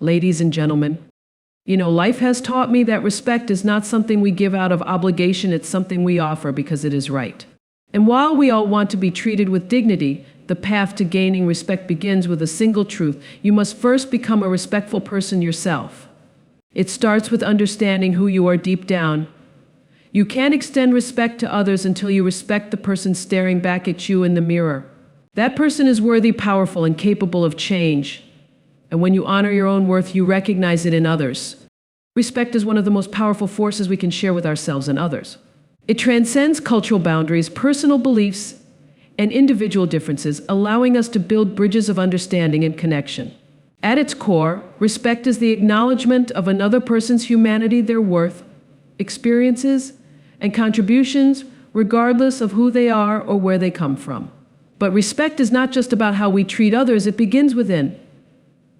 Ladies and gentlemen, life has taught me that respect is not something we give out of obligation, it's something we offer because it is right. And while we all want to be treated with dignity, the path to gaining respect begins with a single truth. You must first become a respectful person yourself. It starts with understanding who you are deep down. You can't extend respect to others until you respect the person staring back at you in the mirror. That person is worthy, powerful, and capable of change. And when you honor your own worth, you recognize it in others. Respect is one of the most powerful forces we can share with ourselves and others. It transcends cultural boundaries, personal beliefs, and individual differences, allowing us to build bridges of understanding and connection. At its core, respect is the acknowledgement of another person's humanity, their worth, experiences, and contributions, regardless of who they are or where they come from. But respect is not just about how we treat others, it begins within.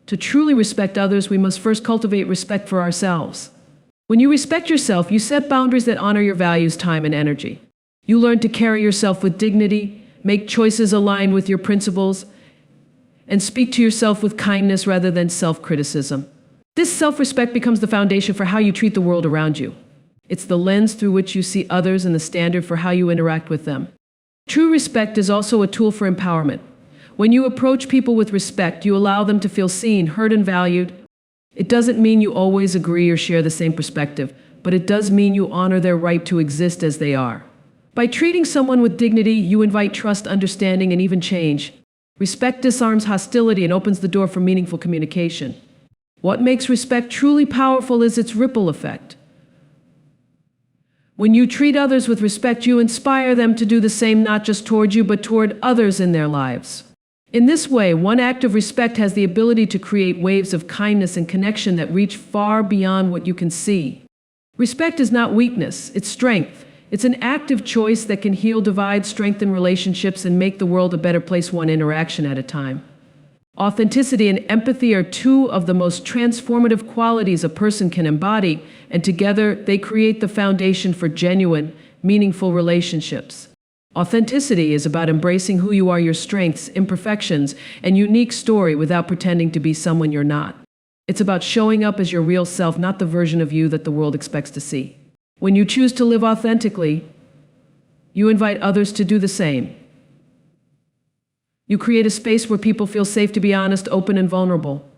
To truly respect others, we must first cultivate respect for ourselves. When you respect yourself, you set boundaries that honor your values, time, and energy. You learn to carry yourself with dignity, make choices aligned with your principles, and speak to yourself with kindness rather than self-criticism. This self-respect becomes the foundation for how you treat the world around you. It's the lens through which you see others and the standard for how you interact with them. True respect is also a tool for empowerment. When you approach people with respect, you allow them to feel seen, heard, and valued. It doesn't mean you always agree or share the same perspective, but it does mean you honor their right to exist as they are. By treating someone with dignity, you invite trust, understanding, and even change. Respect disarms hostility and opens the door for meaningful communication. What makes respect truly powerful is its ripple effect. When you treat others with respect, you inspire them to do the same, not just toward you, but toward others in their lives. In this way, one act of respect has the ability to create waves of kindness and connection that reach far beyond what you can see. Respect is not weakness, it's strength. It's an active choice that can heal divides, strengthen relationships, and make the world a better place one interaction at a time. Authenticity and empathy are two of the most transformative qualities a person can embody, and together they create the foundation for genuine, meaningful relationships. Authenticity is about embracing who you are, your strengths, imperfections, and unique story without pretending to be someone you're not. It's about showing up as your real self, not the version of you that the world expects to see. When you choose to live authentically, you invite others to do the same. You create a space where people feel safe to be honest, open, and vulnerable.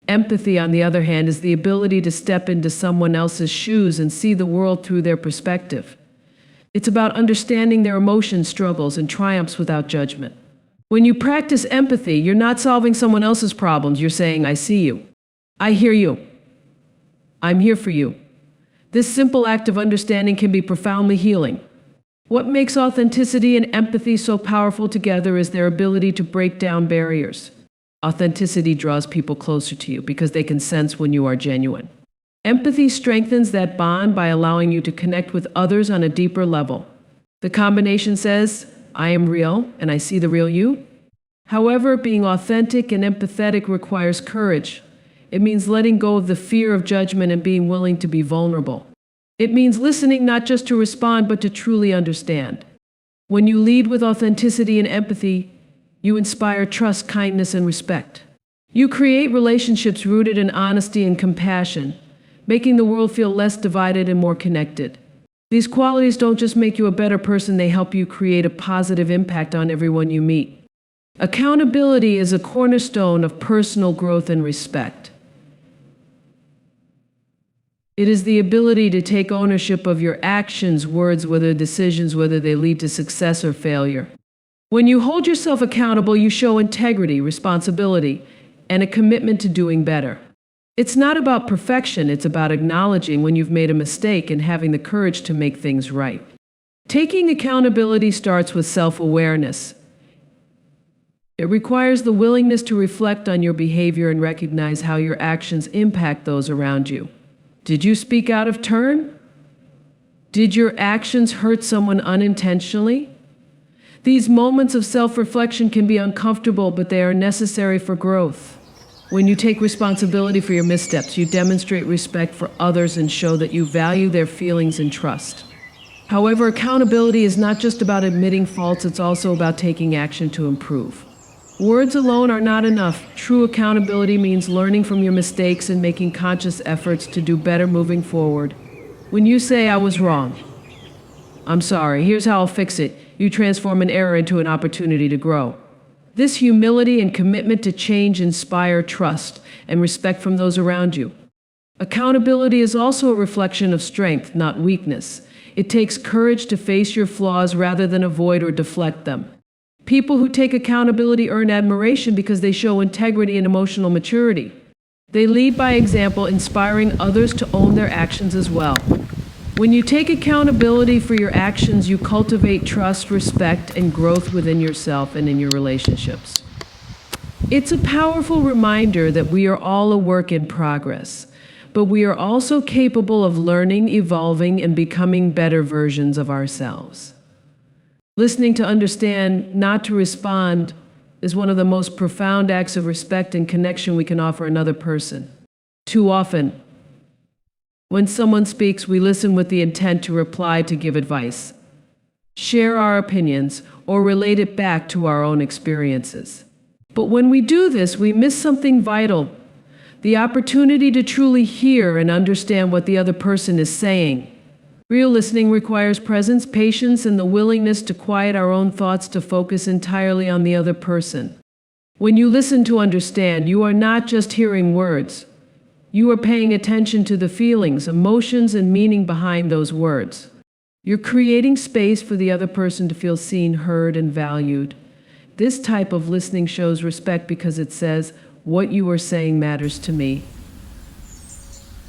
Empathy, on the other hand, is the ability to step into someone else's shoes and see the world through their perspective. It's about understanding their emotions, struggles, and triumphs without judgment. When you practice empathy, you're not solving someone else's problems. You're saying, I see you. I hear you. I'm here for you. This simple act of understanding can be profoundly healing. What makes authenticity and empathy so powerful together is their ability to break down barriers. Authenticity draws people closer to you because they can sense when you are genuine. Empathy strengthens that bond by allowing you to connect with others on a deeper level. The combination says, I am real and I see the real you. However, being authentic and empathetic requires courage. It means letting go of the fear of judgment and being willing to be vulnerable. It means listening not just to respond, but to truly understand. When you lead with authenticity and empathy, you inspire trust, kindness, and respect. You create relationships rooted in honesty and compassion, making the world feel less divided and more connected. These qualities don't just make you a better person, they help you create a positive impact on everyone you meet. Accountability is a cornerstone of personal growth and respect. It is the ability to take ownership of your actions, words, whether decisions, whether they lead to success or failure. When you hold yourself accountable, you show integrity, responsibility, and a commitment to doing better. It's not about perfection, it's about acknowledging when you've made a mistake and having the courage to make things right. Taking accountability starts with self-awareness. It requires the willingness to reflect on your behavior and recognize how your actions impact those around you. Did you speak out of turn? Did your actions hurt someone unintentionally? These moments of self-reflection can be uncomfortable, but they are necessary for growth. When you take responsibility for your missteps, you demonstrate respect for others and show that you value their feelings and trust. However, accountability is not just about admitting faults, it's also about taking action to improve. Words alone are not enough. True accountability means learning from your mistakes and making conscious efforts to do better moving forward. When you say, "I was wrong," "I'm sorry, here's how I'll fix it," you transform an error into an opportunity to grow. This humility and commitment to change inspire trust and respect from those around you. Accountability is also a reflection of strength, not weakness. It takes courage to face your flaws rather than avoid or deflect them. People who take accountability earn admiration because they show integrity and emotional maturity. They lead by example, inspiring others to own their actions as well. When you take accountability for your actions, you cultivate trust, respect, and growth within yourself and in your relationships. It's a powerful reminder that we are all a work in progress, but we are also capable of learning, evolving, and becoming better versions of ourselves. Listening to understand, not to respond, is one of the most profound acts of respect and connection we can offer another person. Too often, when someone speaks, we listen with the intent to reply, to give advice, share our opinions, or relate it back to our own experiences. But when we do this, we miss something vital: the opportunity to truly hear and understand what the other person is saying. Real listening requires presence, patience, and the willingness to quiet our own thoughts to focus entirely on the other person. When you listen to understand, you are not just hearing words. You are paying attention to the feelings, emotions, and meaning behind those words. You're creating space for the other person to feel seen, heard, and valued. This type of listening shows respect because it says, "What you are saying matters to me,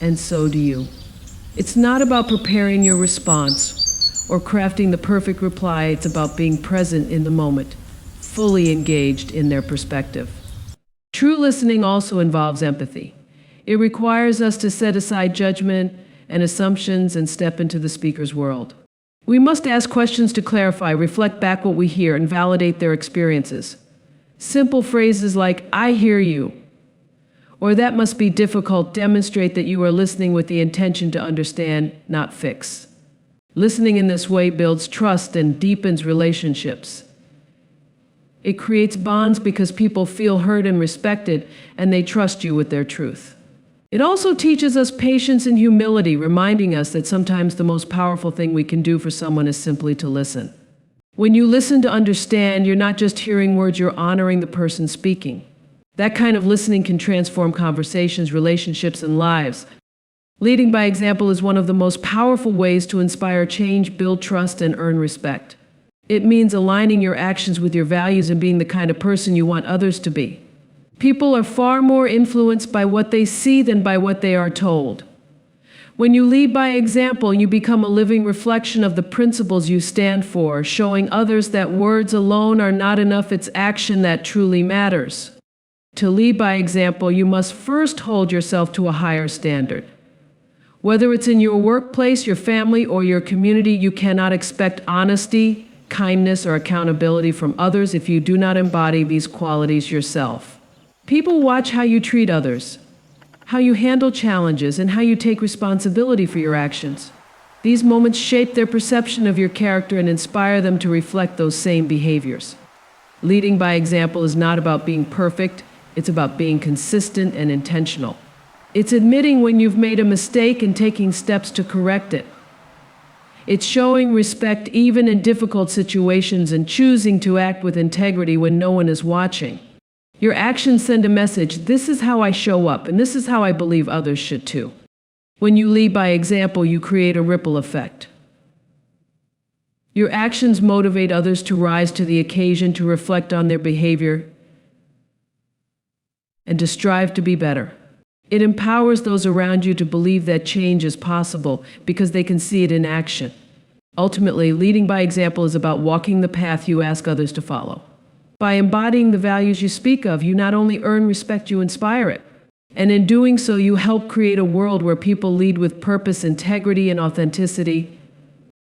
and so do you." It's not about preparing your response or crafting the perfect reply. It's about being present in the moment, fully engaged in their perspective. True listening also involves empathy. It requires us to set aside judgment and assumptions and step into the speaker's world. We must ask questions to clarify, reflect back what we hear, and validate their experiences. Simple phrases like, "I hear you," or "that must be difficult," demonstrate that you are listening with the intention to understand, not fix. Listening in this way builds trust and deepens relationships. It creates bonds because people feel heard and respected, and they trust you with their truth. It also teaches us patience and humility, reminding us that sometimes the most powerful thing we can do for someone is simply to listen. When you listen to understand, you're not just hearing words, you're honoring the person speaking. That kind of listening can transform conversations, relationships, and lives. Leading by example is one of the most powerful ways to inspire change, build trust, and earn respect. It means aligning your actions with your values and being the kind of person you want others to be. People are far more influenced by what they see than by what they are told. When you lead by example, you become a living reflection of the principles you stand for, showing others that words alone are not enough. It's action that truly matters. To lead by example, you must first hold yourself to a higher standard. Whether it's in your workplace, your family, or your community, you cannot expect honesty, kindness, or accountability from others if you do not embody these qualities yourself. People watch how you treat others, how you handle challenges, and how you take responsibility for your actions. These moments shape their perception of your character and inspire them to reflect those same behaviors. Leading by example is not about being perfect, it's about being consistent and intentional. It's admitting when you've made a mistake and taking steps to correct it. It's showing respect even in difficult situations and choosing to act with integrity when no one is watching. Your actions send a message: this is how I show up, and this is how I believe others should too. When you lead by example, you create a ripple effect. Your actions motivate others to rise to the occasion, to reflect on their behavior, and to strive to be better. It empowers those around you to believe that change is possible because they can see it in action. Ultimately, leading by example is about walking the path you ask others to follow. By embodying the values you speak of, you not only earn respect, you inspire it. And in doing so, you help create a world where people lead with purpose, integrity, and authenticity.